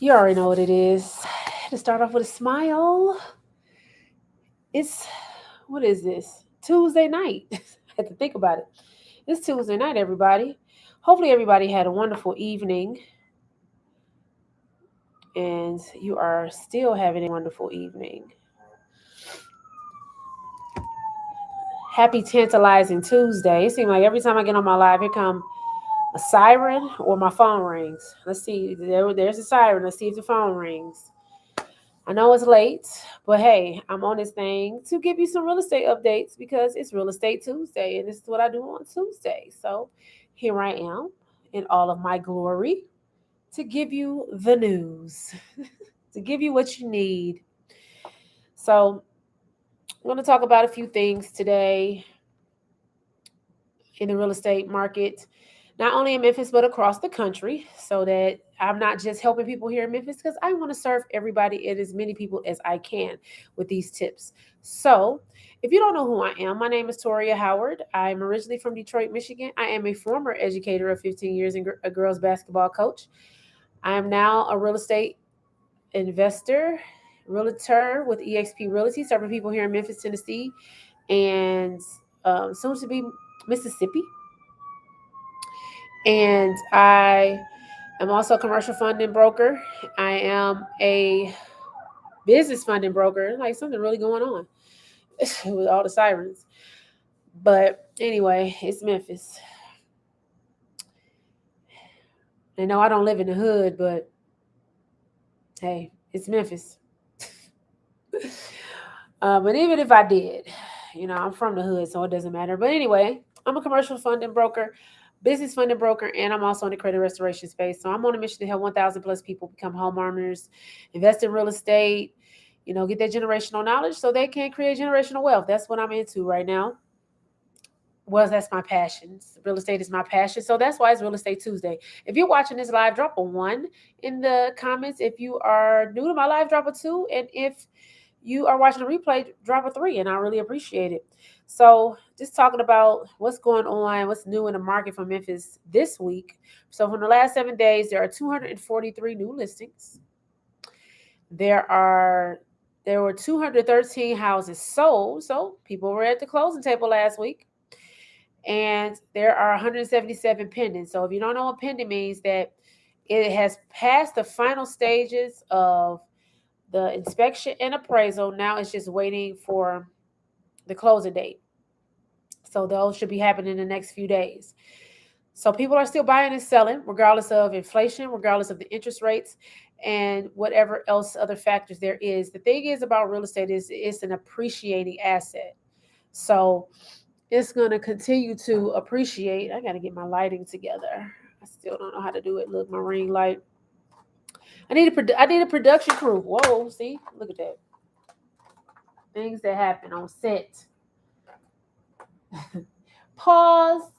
You already know what it is. To start off with a smile, it's what is this? Tuesday night. I had to think about it. It's Tuesday night, everybody. Hopefully, everybody had a wonderful evening and you are still having a wonderful evening. Happy Tantalizing Tuesday. It seems like every time I get on my live, here come a siren or my phone rings. Let's see. There's a siren. Let's see if the phone rings. I know it's late, but hey, I'm on this thing to give you some real estate updates because it's Real Estate Tuesday, and this is what I do on Tuesday. So here I am in all of my glory to give you the news, to give you what you need. So I'm going to talk about a few things today in the real estate market, not only in Memphis, but across the country, so that I'm not just helping people here in Memphis because I want to serve everybody and as many people as I can with these tips. So, if you don't know who I am, my name is Toria Howard. I'm originally from Detroit, Michigan. I am a former educator of 15 years and a girls basketball coach. I am now a real estate investor, realtor with EXP Realty, serving people here in Memphis, Tennessee, and soon to be Mississippi. And I am also a commercial funding broker. I am a business funding broker. Like something really going on with all the sirens. But anyway, it's Memphis. I know I don't live in the hood, but hey, it's Memphis. But even if I did, I'm from the hood, so it doesn't matter. But anyway, I'm a commercial funding broker, business funding broker, and I'm also in the credit restoration space. So I'm on a mission to help 1,000 plus people become homeowners, invest in real estate, get that generational knowledge so they can create generational wealth. That's what I'm into right now. Well, that's my passion. Real estate is my passion. So that's why it's Real Estate Tuesday. If you're watching this live, drop a one in the comments. If you are new to my live, drop a two. And if you are watching a replay, drop a three. And I really appreciate it. So just talking about what's going on, what's new in the market for Memphis this week. So from the last 7 days, there are 243 new listings. There were 213 houses sold. So people were at the closing table last week. And there are 177 pending. So if you don't know what pending means, that it has passed the final stages of the inspection and appraisal. Now it's just waiting for the closing date. So those should be happening in the next few days. So people are still buying and selling, regardless of inflation, regardless of the interest rates, and whatever else other factors there is. The thing is about real estate is it's an appreciating asset. So it's going to continue to appreciate. I got to get my lighting together. I still don't know how to do it. Look, my ring light. I need a production crew. Whoa, see? Look at that. Things that happen on set. Pause.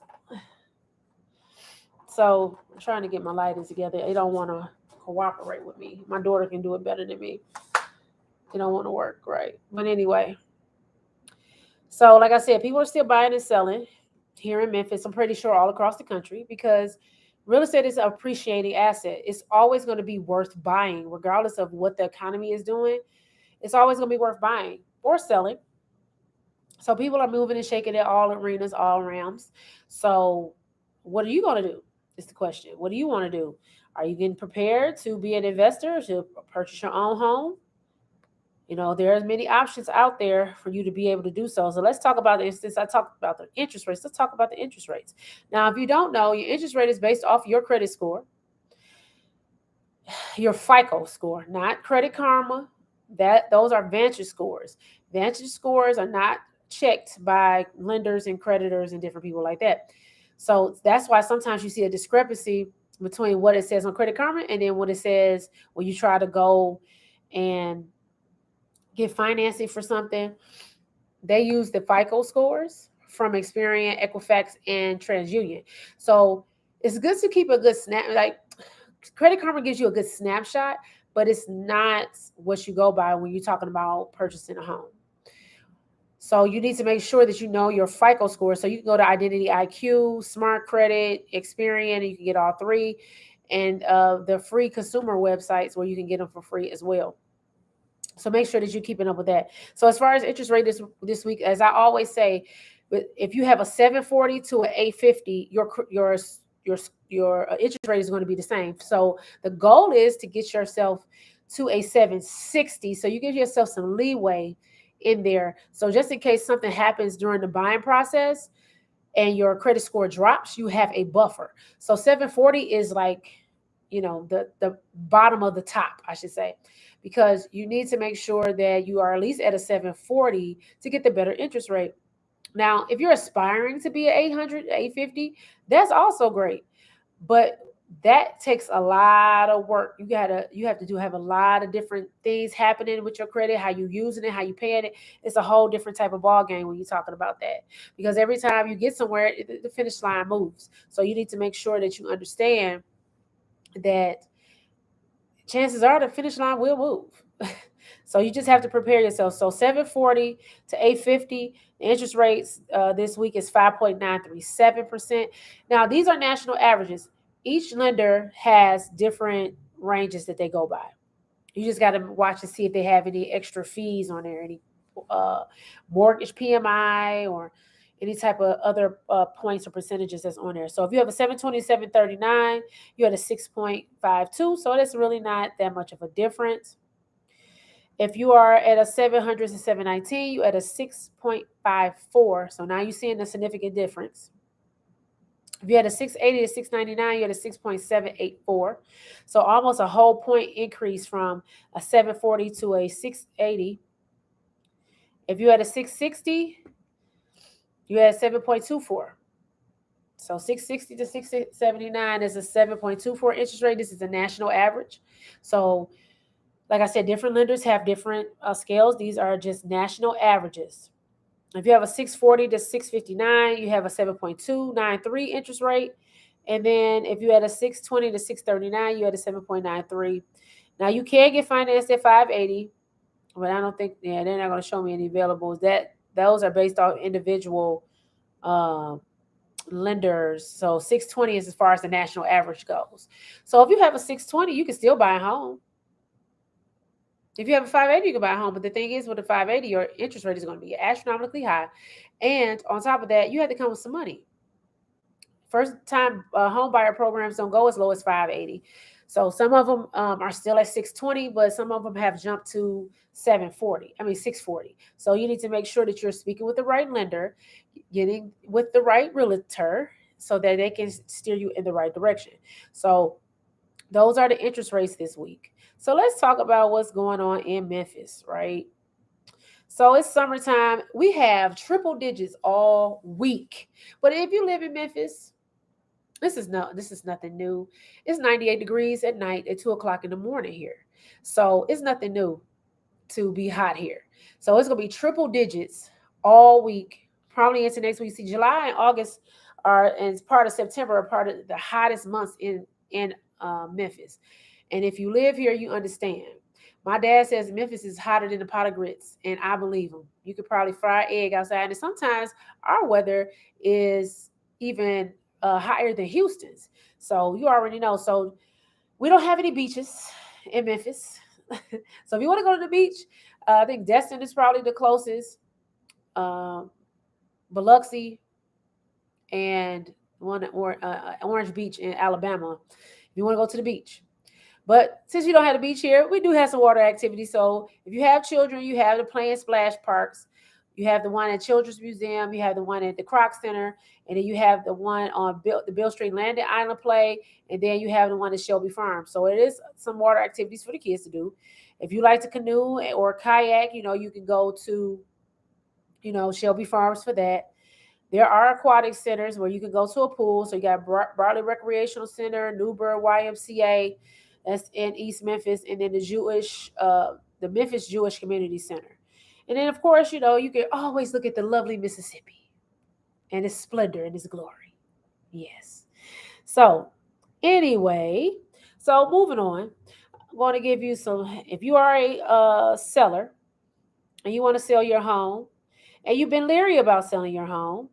So I'm trying to get my lighting together. They don't want to cooperate with me. My daughter can do it better than me. They don't want to work right. But anyway, so like I said, people are still buying and selling here in Memphis. I'm pretty sure all across the country because real estate is an appreciating asset. It's always going to be worth buying, regardless of what the economy is doing. It's always going to be worth buying or selling. So people are moving and shaking at all arenas, all realms. So what are you going to do? Is the question. What do you want to do? Are you getting prepared to be an investor, to purchase your own home? There's many options out there for you to be able to do so. So let's talk about this. Since I talked about the interest rates, let's talk about the interest rates. Now, if you don't know, your interest rate is based off your credit score, your FICO score, not Credit Karma. Those are Vantage scores. Vantage scores are not checked by lenders and creditors and different people like that. So that's why sometimes you see a discrepancy between what it says on Credit Karma and then what it says when you try to go and get financing for something. They use the FICO scores from Experian, Equifax, and TransUnion. So it's good to keep a good like Credit Karma gives you a good snapshot, but it's not what you go by when you're talking about purchasing a home. So you need to make sure that you know your FICO score. So you can go to Identity IQ, Smart Credit, Experian, and you can get all three. and the free consumer websites where you can get them for free as well. So make sure that you're keeping up with that. So as far as interest rate this week, as I always say, if you have a 740 to an 850, your interest rate is going to be the same. So the goal is to get yourself to a 760, so you give yourself some leeway in there. So just in case something happens during the buying process and your credit score drops, you have a buffer. So 740 is like, the bottom of the top, I should say, because you need to make sure that you are at least at a 740 to get the better interest rate. Now, if you're aspiring to be at 800, 850, that's also great. But that takes a lot of work. You have a lot of different things happening with your credit, how you using it, how you paying it. It's a whole different type of ball game when you're talking about that. Because every time you get somewhere, the finish line moves. So you need to make sure that you understand that chances are the finish line will move. So you just have to prepare yourself. So 740 to 850, the interest rates this week is 5.937%. Now, these are national averages. Each lender has different ranges that they go by. You just got to watch and see if they have any extra fees on there, any uh, mortgage PMI or any type of other points or percentages that's on there. So if you have a 720, 739, you had a 6.52. So that's really not that much of a difference. If you are at a 700 to 719, you at a 6.54. So now you're seeing a significant difference. If you had a 680 to 699, you had a 6.784. So almost a whole point increase from a 740 to a 680. If you had a 660, you had 7.24. So 660 to 679 is a 7.24 interest rate. This is a national average. So like I said, different lenders have different scales. These are just national averages. If you have a 640 to 659, you have a 7.293 interest rate. And then if you had a 620 to 639, you had a 7.93. Now you can get financed at 580, but I don't think, they're not going to show me any availables. Those are based off individual lenders. So 620 is as far as the national average goes. So if you have a 620, you can still buy a home. If you have a 580, you can buy a home. But the thing is, with a 580, your interest rate is going to be astronomically high. And on top of that, you have to come with some money. First time home buyer programs don't go as low as 580. So some of them are still at 620, but some of them have jumped to 640. So you need to make sure that you're speaking with the right lender, getting with the right realtor so that they can steer you in the right direction. So those are the interest rates this week. So let's talk about what's going on in Memphis, right? So it's summertime. We have triple digits all week. But if you live in Memphis, this is nothing new. It's 98 degrees at night at 2 o'clock in the morning here. So it's nothing new to be hot here. So it's gonna be triple digits all week, probably into next week. See, July and August and part of September are part of the hottest months in Memphis. And if you live here, you understand. My dad says Memphis is hotter than a pot of grits, and I believe him. You could probably fry an egg outside, and sometimes our weather is even higher than Houston's. So you already know. So we don't have any beaches in Memphis. So if you want to go to the beach, I think Destin is probably the closest. Biloxi and Orange Beach in Alabama. If you want to go to the beach. But since you don't have a beach here, we do have some water activities. So if you have children, you have the play and splash parks. You have the one at Children's Museum. You have the one at the Croc Center. And then you have the one on the Bill Street Landing Island Play. And then you have the one at Shelby Farm. So it is some water activities for the kids to do. If you like to canoe or kayak, you can go to, Shelby Farms for that. There are aquatic centers where you can go to a pool. So you got Barley Recreational Center, Newburgh YMCA, that's in East Memphis, and then the Memphis Jewish Community Center. And then, of course, you can always look at the lovely Mississippi and its splendor and its glory. Yes. So, anyway, moving on, I'm going to give you some. If you are a seller and you want to sell your home, and you've been leery about selling your home,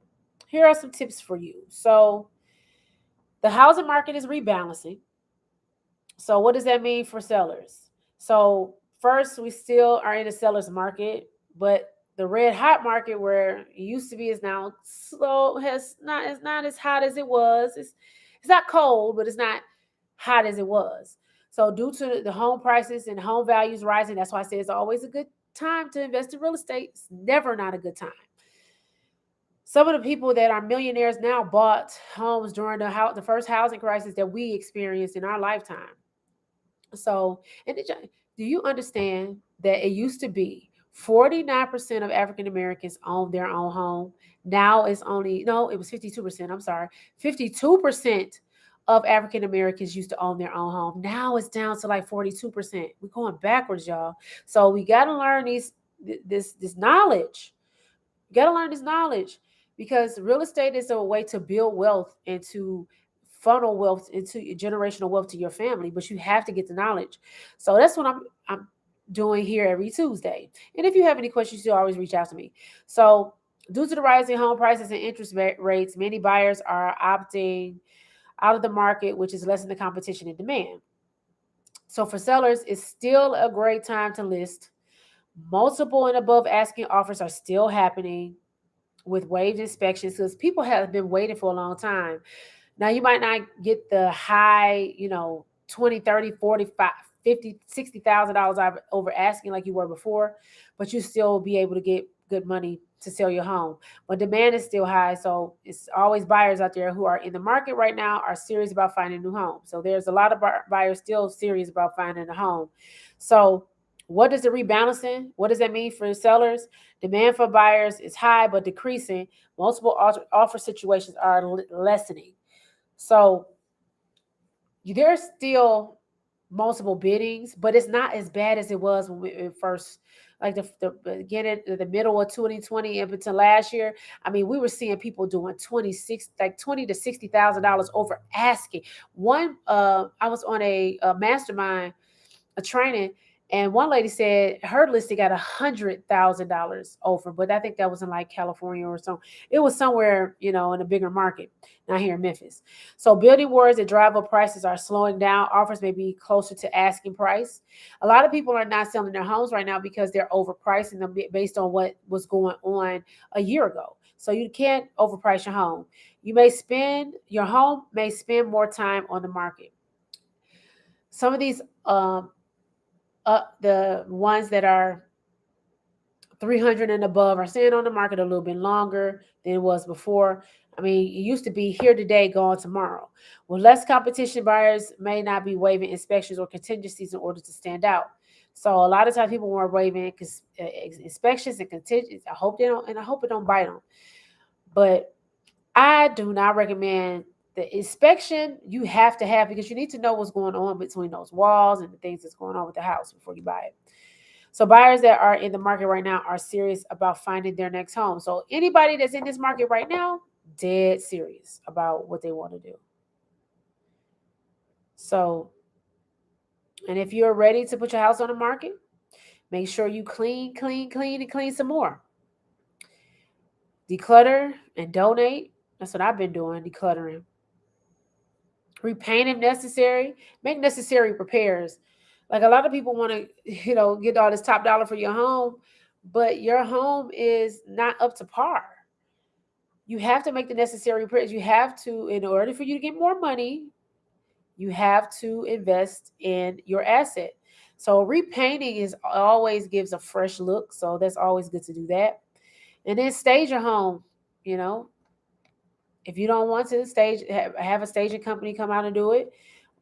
here are some tips for you. So, the housing market is rebalancing. So what does that mean for sellers? So first, we still are in a seller's market, but the red hot market where it used to be is now slow. Has not It's not as hot as it was. It's not cold, but it's not hot as it was. So due to the home prices and home values rising, that's why I say it's always a good time to invest in real estate. It's never not a good time. Some of the people that are millionaires now bought homes during the first housing crisis that we experienced in our lifetime. So, and do you understand that it used to be 49% of African Americans own their own home? Now it's only, no, it was 52%. I'm sorry. 52% of African Americans used to own their own home. Now it's down to like 42%. We're going backwards, y'all. So we got to learn this knowledge. You got to learn this knowledge because real estate is a way to build wealth and to funnel wealth into generational wealth to your family, but you have to get the knowledge. So that's what I'm doing here every Tuesday. And if you have any questions, you always reach out to me. So due to the rising home prices and interest rates, many buyers are opting out of the market, which is lessening the competition and demand. So for sellers, it's still a great time to list. Multiple and above asking offers are still happening with waived inspections because people have been waiting for a long time. Now you might not get the high, 20, 30, 45, 50, $60,000 over asking like you were before, but you still be able to get good money to sell your home. But demand is still high, so it's always buyers out there who are in the market right now are serious about finding a new home. So there's a lot of buyers still serious about finding a home. So what does the rebalancing? What does that mean for sellers? Demand for buyers is high but decreasing. Multiple offer situations are lessening. So there's still multiple biddings, but it's not as bad as it was when we first, like the beginning, the middle of 2020 up until last year. I mean, we were seeing people doing 26, like $20,000 to $60,000 over asking. I was on a mastermind, a training, and one lady said her listing got $100,000 over, but I think that was in like California or something. It was somewhere, in a bigger market, not here in Memphis. So building wars that drive up prices are slowing down. Offers may be closer to asking price. A lot of people are not selling their homes right now because they're overpricing them based on what was going on a year ago. So you can't overprice your home. Your home may spend more time on the market. Some of these the ones that are 300 and above are staying on the market a little bit longer than it was before. I mean, it used to be here today, gone tomorrow. With less competition, buyers may not be waiving inspections or contingencies in order to stand out. So a lot of times people were waiving inspections and contingencies. I hope it don't bite them. But I do not recommend the inspection. You have to have, because you need to know what's going on between those walls and the things that's going on with the house before you buy it. So buyers that are in the market right now are serious about finding their next home. So anybody that's in this market right now, dead serious about what they want to do. So, and if you're ready to put your house on the market, make sure you clean, clean, clean, and clean some more. Declutter and donate. That's what I've been doing, decluttering. Repaint if necessary. Make necessary repairs. Like a lot of people want to, get all this top dollar for your home, but your home is not up to par. You have to make the necessary repairs. You have to, in order for you to get more money, you have to invest in your asset. So repainting is always gives a fresh look. So that's always good to do that. And then stage your home. You know, if you don't want to have a staging company come out and do it,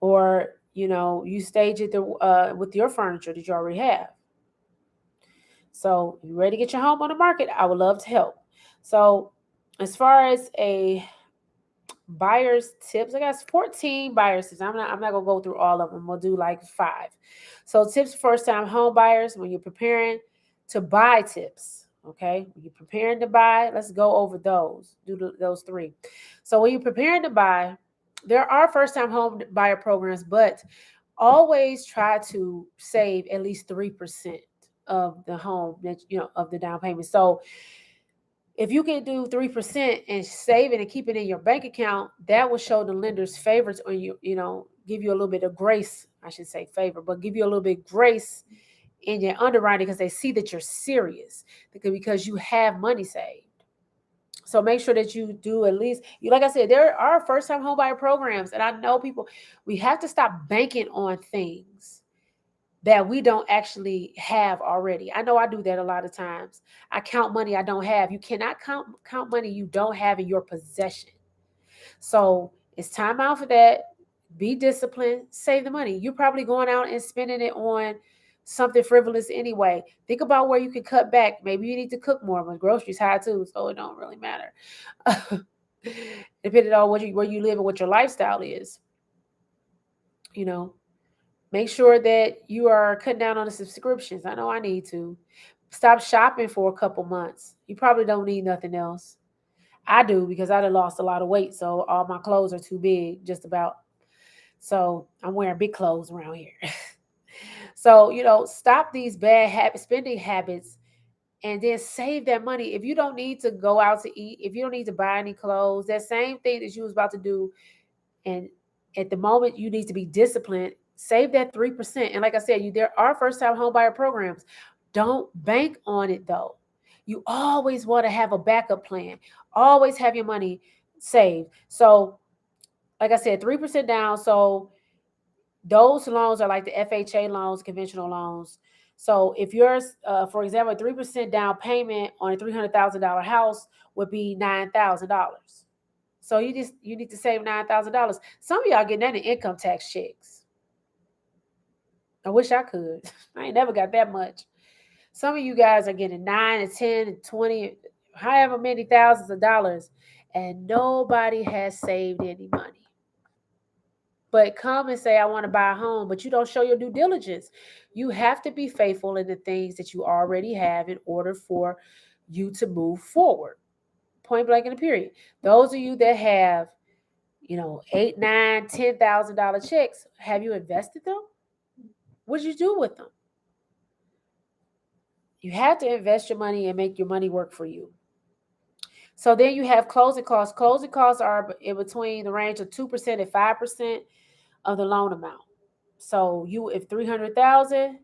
or you stage it with your furniture that you already have. So you ready to get your home on the market? I would love to help. So as far as a buyers tips, I got 14 buyers tips. I'm not gonna go through all of them. We'll do like 5. So tips for first time home buyers when you're preparing to buy tips. Okay, when you're preparing to buy, let's go over those. Those 3. So when you're preparing to buy, there are first time home buyer programs, but always try to save at least 3% of the home that of the down payment. So if you can do 3% and save it and keep it in your bank account, that will show the lenders favors on you, give you a little bit of grace I should say favor, but give you a little bit grace in your underwriting because they see that you're serious because you have money saved. So make sure that you do at least, like I said, there are first-time homebuyer programs, and I know people, we have to stop banking on things that we don't actually have already. I know I do that a lot of times. I count money I don't have. You cannot count money you don't have in your possession. So it's time out for that. Be disciplined, save the money. You're probably going out and spending it on something frivolous anyway. Think about where you can cut back. Maybe you need to cook more, but groceries high too, so it don't really matter. Depending on where you live and what your lifestyle is. You know, make sure that you are cutting down on the subscriptions. I know I need to. Stop shopping for a couple months. You probably don't need nothing else. I do because I done lost a lot of weight, so all my clothes are too big, just about. So I'm wearing big clothes around here. So, stop these bad spending habits and then save that money. If you don't need to go out to eat, if you don't need to buy any clothes, that same thing that you was about to do, and at the moment you need to be disciplined, save that 3%. And like I said, there are first-time homebuyer programs. Don't bank on it though. You always want to have a backup plan. Always have your money saved. So, like I said, 3% down. So those loans are like the FHA loans, conventional loans. So if yours, for example, 3% down payment on a $300,000 house would be $9,000. So you need to save $9,000. Some of y'all getting that in income tax checks. I wish I could. I ain't never got that much. Some of you guys are getting 9 and 10 and 20, however many thousands of dollars, and nobody has saved any money. But come and say, I want to buy a home, but you don't show your due diligence. You have to be faithful in the things that you already have in order for you to move forward. Point blank in the period. Those of you that have, $8, $9, $10,000 checks, have you invested them? What did you do with them? You have to invest your money and make your money work for you. So then you have closing costs. Closing costs are in between the range of 2% and 5% of the loan amount. So if 300,000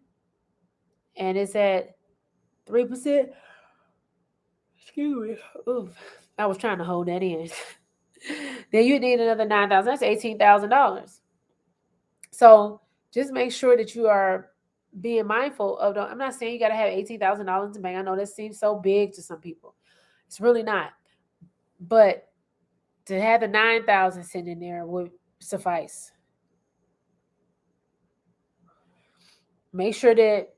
and it's at 3%, excuse me, oof, I was trying to hold that in. Then you need another 9,000. That's $18,000. So just make sure that you are being mindful of. I'm not saying you got to have $18,000 in the bank. I know that seems so big to some people. It's really not. But to have the 9,000 sitting in there would suffice. Make sure that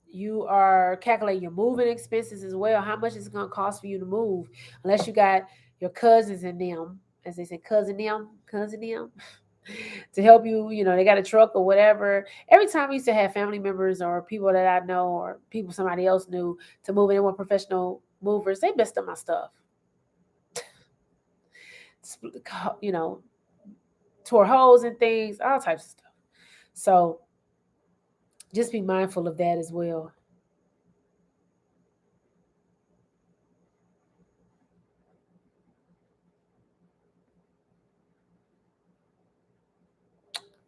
you are calculating your moving expenses as well. How much is it going to cost for you to move? Unless you got your cousins and them, as they say, cousin them, to help you. They got a truck or whatever. Every time we used to have family members or people that I know or people somebody else knew to move in with professional movers, they messed up my stuff. Tore holes and things, all types of stuff. So just be mindful of that as well.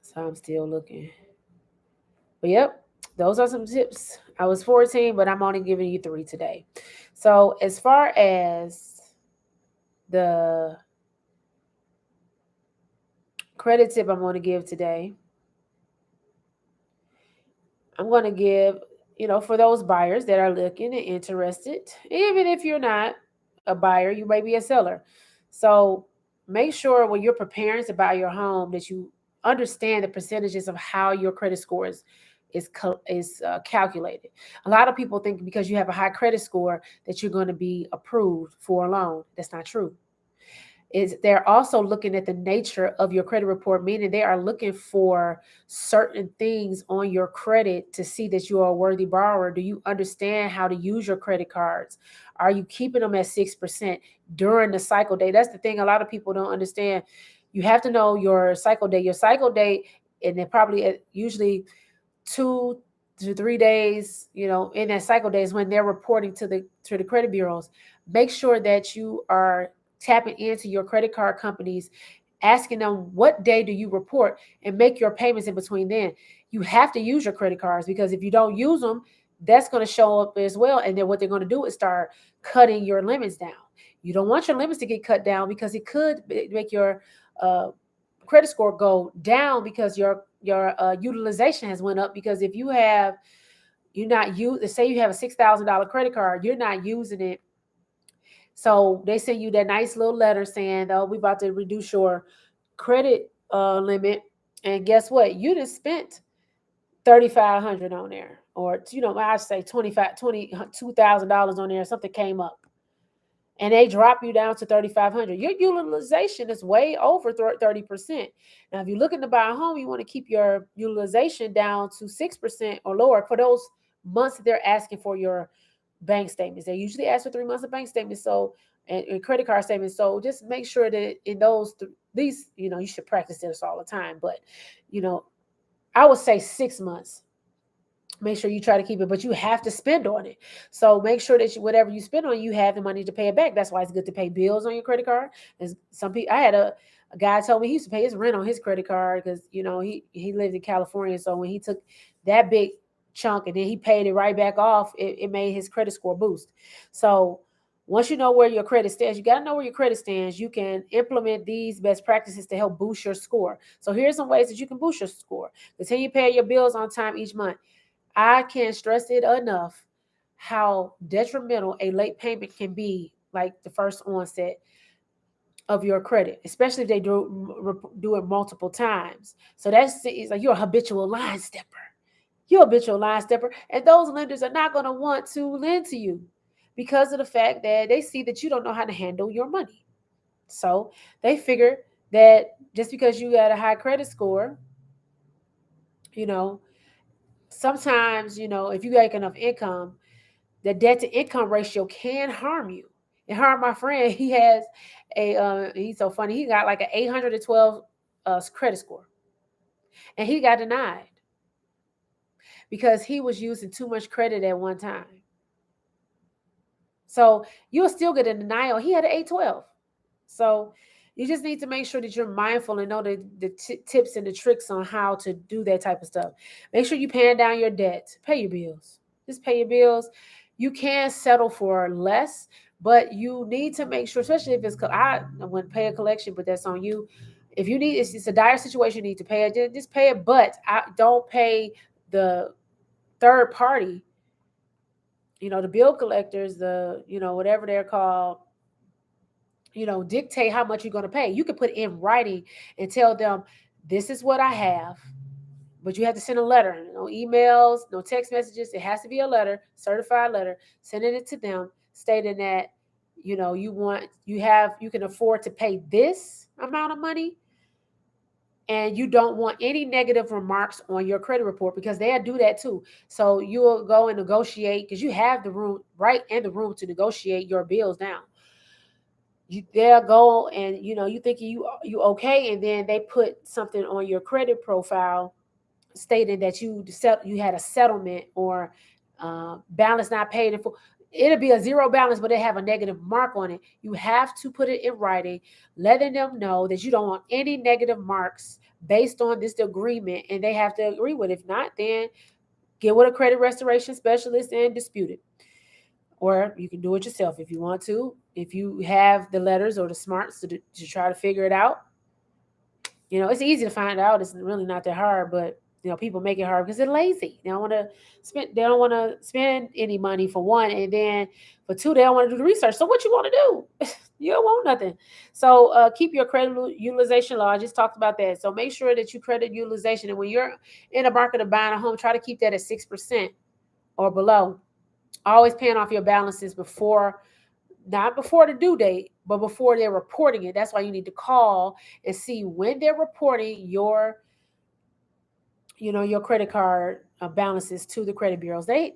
So I'm still looking. But yep, those are some tips. I was 14, but I'm only giving you 3 today. So as far as the credit tip I'm going to give today, I'm going to give, for those buyers that are looking and interested, even if you're not a buyer, you may be a seller. So make sure when you're preparing to buy your home that you understand the percentages of how your credit score is calculated. A lot of people think because you have a high credit score that you're going to be approved for a loan. That's not true. They're also looking at the nature of your credit report, meaning they are looking for certain things on your credit to see that you are a worthy borrower. Do you understand how to use your credit cards? Are you keeping them at 6% during the cycle day? That's the thing a lot of people don't understand. You have to know your cycle day. Your cycle day, and they're probably usually 2 to 3 days, in that cycle days when they're reporting to the credit bureaus. Make sure that you are tapping into your credit card companies, asking them what day do you report, and make your payments in between then. You have to use your credit cards, because if you don't use them, that's going to show up as well. And then what they're going to do is start cutting your limits down. You don't want your limits to get cut down, because it could make your uh, credit score go down, because your utilization has went up. Because if you have you're not use say you have a $6,000 credit card, you're not using it, so they send you that nice little letter saying, "Oh, we about to reduce your credit limit," and guess what? You just spent 3,500 on there, or I say 22,000 on there. Something came up, and they drop you down to 3,500. Your utilization is way over 30%. Now, if you're looking to buy a home, you want to keep your utilization down to 6% or lower for those months that they're asking for your bank statements. They usually ask for 3 months of bank statements, so and credit card statements. So just make sure that in these, you should practice this all the time. But you know, I would say 6 months. Make sure you try to keep it, but you have to spend on it. So make sure that whatever you spend on, you have the money to pay it back. That's why it's good to pay bills on your credit card. And some people, I had a guy told me he used to pay his rent on his credit card, because he lived in California. So when he took that big chunk and then he paid it right back off, it made his credit score boost. So once you know where your credit stands, you got to know where your credit stands. You can implement these best practices to help boost your score. So here's some ways that you can boost your score. Continue paying your bills on time each month. I can't stress it enough how detrimental a late payment can be, like the first onset of your credit, especially if they do it multiple times. So it's like you're a habitual line stepper. You're a habitual line stepper, and those lenders are not going to want to lend to you because of the fact that they see that you don't know how to handle your money. So they figure that just because you got a high credit score, you know, sometimes, if you make enough income, the debt to income ratio can harm you. It harmed my friend. He has he's so funny. He got like an 812 credit score, and he got denied because he was using too much credit at one time. So you'll still get a denial. He had an 812. So you just need to make sure that you're mindful and know the tips and the tricks on how to do that type of stuff. Make sure you paying down your debt. Pay your bills. Just pay your bills. You can settle for less, but you need to make sure, especially if I wouldn't pay a collection, but that's on you. If you need, it's a dire situation, you need to pay it. Just pay it, but don't pay the third party. The bill collectors, whatever they're called, dictate how much you're going to pay. You can put in writing and tell them, this is what I have, but you have to send a letter. No emails, no text messages. It has to be a letter, certified letter, sending it to them, stating that, you can afford to pay this amount of money, and you don't want any negative remarks on your credit report, because they'll do that too. So you'll go and negotiate, because you have the room, right, and the room to negotiate your bills down. They'll go and you think you okay, and then they put something on your credit profile stating that you had a settlement, or balance not paid in full. It'll be a zero balance, but they have a negative mark on it. You have to put it in writing, letting them know that you don't want any negative marks based on this agreement, and they have to agree with it. If not, then get with a credit restoration specialist and dispute it. Or you can do it yourself if you want to. If you have the letters or the smarts to try to figure it out, it's easy to find out. It's really not that hard, but people make it hard because they're lazy. They don't want to spend. They don't want to spend any money, for one, and then for two, they don't want to do the research. So what you want to do? You don't want nothing. So keep your credit utilization low. I just talked about that. So make sure that you credit utilization, and when you're in the market of buying a home, try to keep that at 6% or below. Always paying off your balances not before the due date, but before they're reporting it. That's why you need to call and see when they're reporting your credit card balances to the credit bureaus. They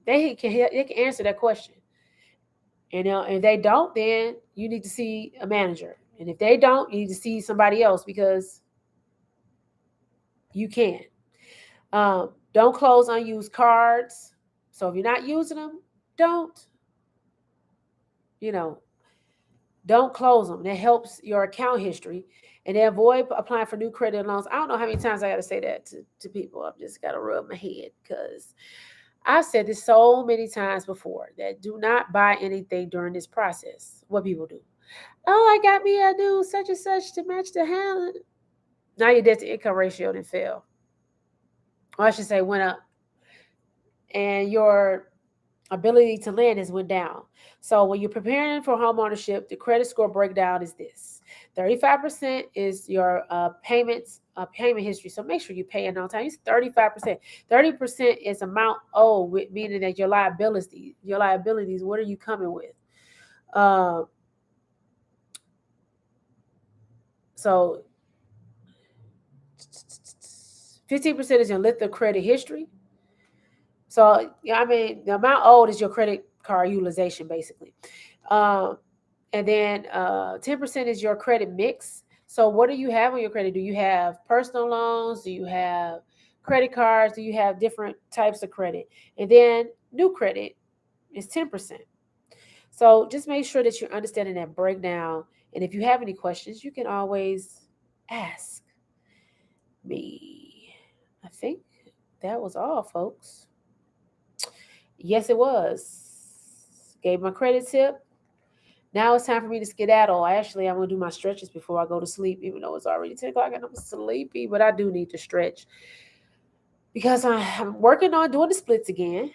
can answer that question. And if they don't, then you need to see a manager. And if they don't, you need to see somebody else, because you can. Don't close unused cards. So if you're not using them, don't Don't close them. That helps your account history. And then avoid applying for new credit loans. I don't know how many times I got to say that to people. I've just got to rub my head because I've said this so many times before that do not buy anything during this process. What people do. Oh, I got me a new such and such to match the hand. Now your debt to income ratio then fell. Or I should say went up. And your ability to lend has went down. So when you're preparing for home ownership, the credit score breakdown is this: 35% is your payments, payment history. So make sure you pay it on time. It's 35%. 30% is amount owed, meaning that your liabilities. What are you coming with? Uh, so 15% is your length of credit history. So I mean, the amount owed is your credit card utilization, basically. Um, and then 10% is your credit mix. So what do you have on your credit? Do you have personal loans? Do you have credit cards? Do you have different types of credit? And then new credit is 10%. So just make sure that you're understanding that breakdown. And if you have any questions, you can always ask me. I think that was all, folks. Yes, it was. Gave my credit tip. Now it's time for me to skedaddle. Actually, I'm going to do my stretches before I go to sleep, even though it's already 10 o'clock and I'm sleepy, but I do need to stretch because I'm working on doing the splits again.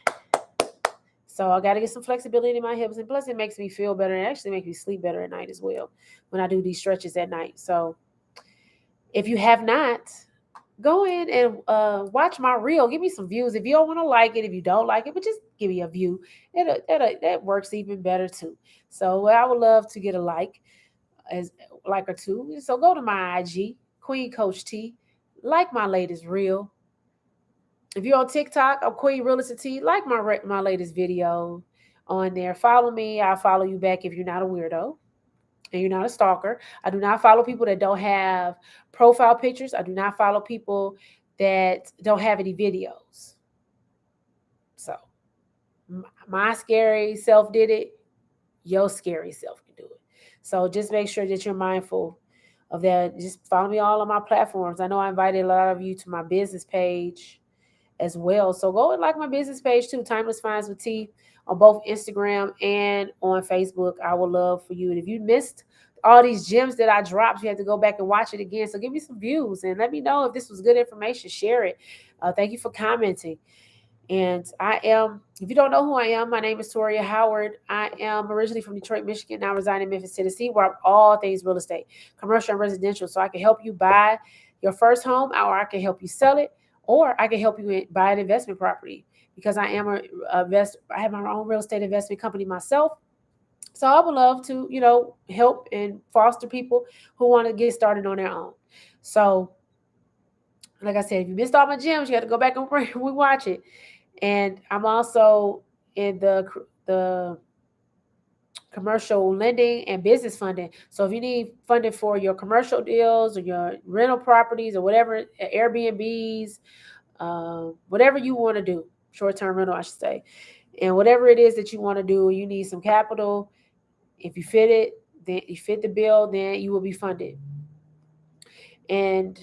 So I got to get some flexibility in my hips. And plus, it makes me feel better and actually makes me sleep better at night as well when I do these stretches at night. So if you have not, go in and watch my reel. Give me some views. If you don't want to like it, if you don't like it, but just give me a view. That works even better too. So I would love to get a as like or two. So go to my IG, Queen Coach T, like my latest reel. If you're on TikTok, I'm Queen Realist T. Like my latest video on there. Follow me. I'll follow you back if you're not a weirdo and you're not a stalker. I do not follow people that don't have profile pictures. I do not follow people that don't have any videos. So my scary self did it. Your scary self can do it. So just make sure that you're mindful of that. Just follow me all on my platforms. I know I invited a lot of you to my business page as well. So go and like my business page too, Timeless Finds with T, on both Instagram and on Facebook. I would love for you. And if you missed all these gems that I dropped, you have to go back and watch it again. So give me some views and let me know if this was good information. Share it. Thank you for commenting. And if you don't know who I am, my name is Toria Howard. I am originally from Detroit, Michigan. Now reside in Memphis, Tennessee, where I'm all things real estate, commercial and residential. So I can help you buy your first home, or I can help you sell it, or I can help you buy an investment property because I am I have my own real estate investment company myself. So I would love to, help and foster people who want to get started on their own. So, like I said, if you missed all my gems, you got to go back and watch it. And I'm also in the commercial lending and business funding. So if you need funding for your commercial deals or your rental properties or whatever, Airbnbs, whatever you want to do, short-term rental, I should say, and whatever it is that you want to do, you need some capital. If you fit it, then you fit the bill, then you will be funded. And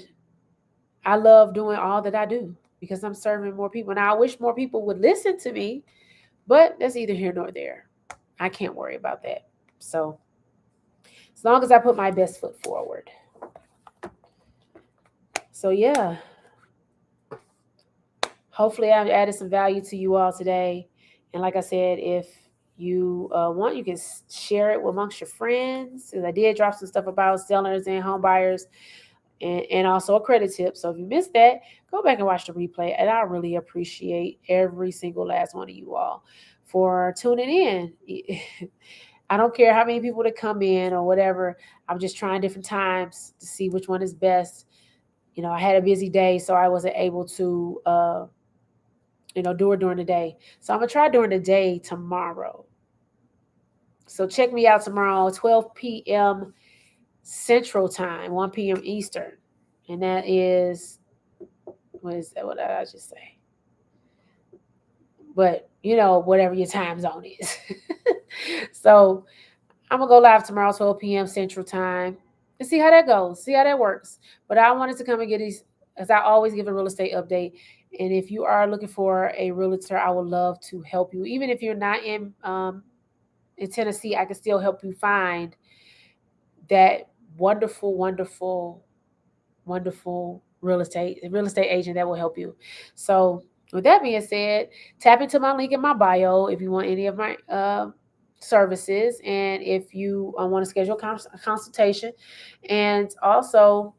I love doing all that I do because I'm serving more people. Now I wish more people would listen to me, but that's either here nor there. I can't worry about that. So as long as I put my best foot forward. So yeah, hopefully I've added some value to you all today. And like I said, if you want, you can share it amongst your friends. Because I did drop some stuff about sellers and home buyers and also a credit tip. So if you missed that, go back and watch the replay. And I really appreciate every single last one of you all for tuning in. I don't care how many people that come in or whatever. I'm just trying different times to see which one is best. I had a busy day, so I wasn't able to, do it during the day. So I'm going to try during the day tomorrow. So check me out tomorrow, 12 p.m. Central Time, 1 p.m. Eastern. And that is, what is that? What did I just say? But, whatever your time zone is. So I'm gonna go live tomorrow, 12 p.m. Central Time, and see how that goes. See how that works. But I wanted to come and get these, as I always give a real estate update. And if you are looking for a realtor, I would love to help you. Even if you're not in Tennessee, I can still help you find that wonderful, wonderful, wonderful real estate agent that will help you. So with that being said, tap into my link in my bio if you want any of my services, and if you want to schedule a consultation. And also,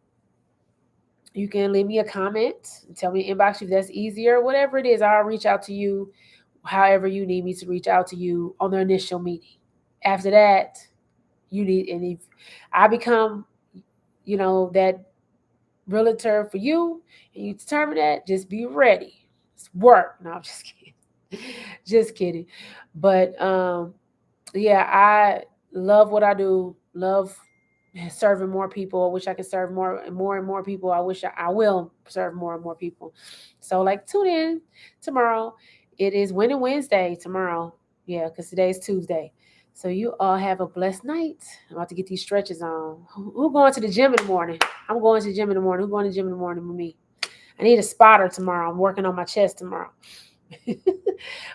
you can leave me a comment, tell me inbox if that's easier, whatever it is. I'll reach out to you however you need me to reach out to you on the initial meeting. After that, you need, and if I become, that realtor for you, and you determine that, just be ready. It's work. No, I'm just kidding. Just kidding. But yeah, I love what I do. Love serving more people. I wish I could serve more and more and more people. I wish I will serve more and more people. So like, tune in tomorrow. It is Winning Wednesday tomorrow. Yeah, because today is Tuesday. So you all have a blessed night. I'm about to get these stretches on. Who going to the gym in the morning? I'm going to the gym in the morning. Who going to the gym in the morning with me? I need a spotter tomorrow. I'm working on my chest tomorrow.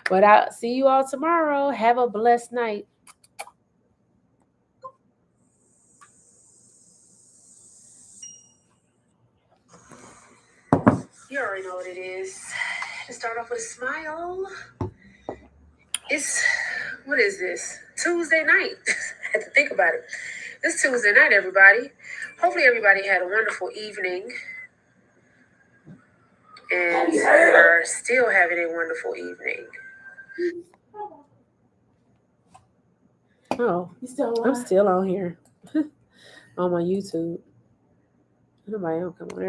But I'll see you all tomorrow. Have a blessed night. You already know what it is. To start off with a smile. It's, what is this? Tuesday night. I had to think about it. It's Tuesday night, everybody. Hopefully everybody had a wonderful evening and are still having a wonderful evening. Oh, I'm still on here on my YouTube. Nobody else come on there.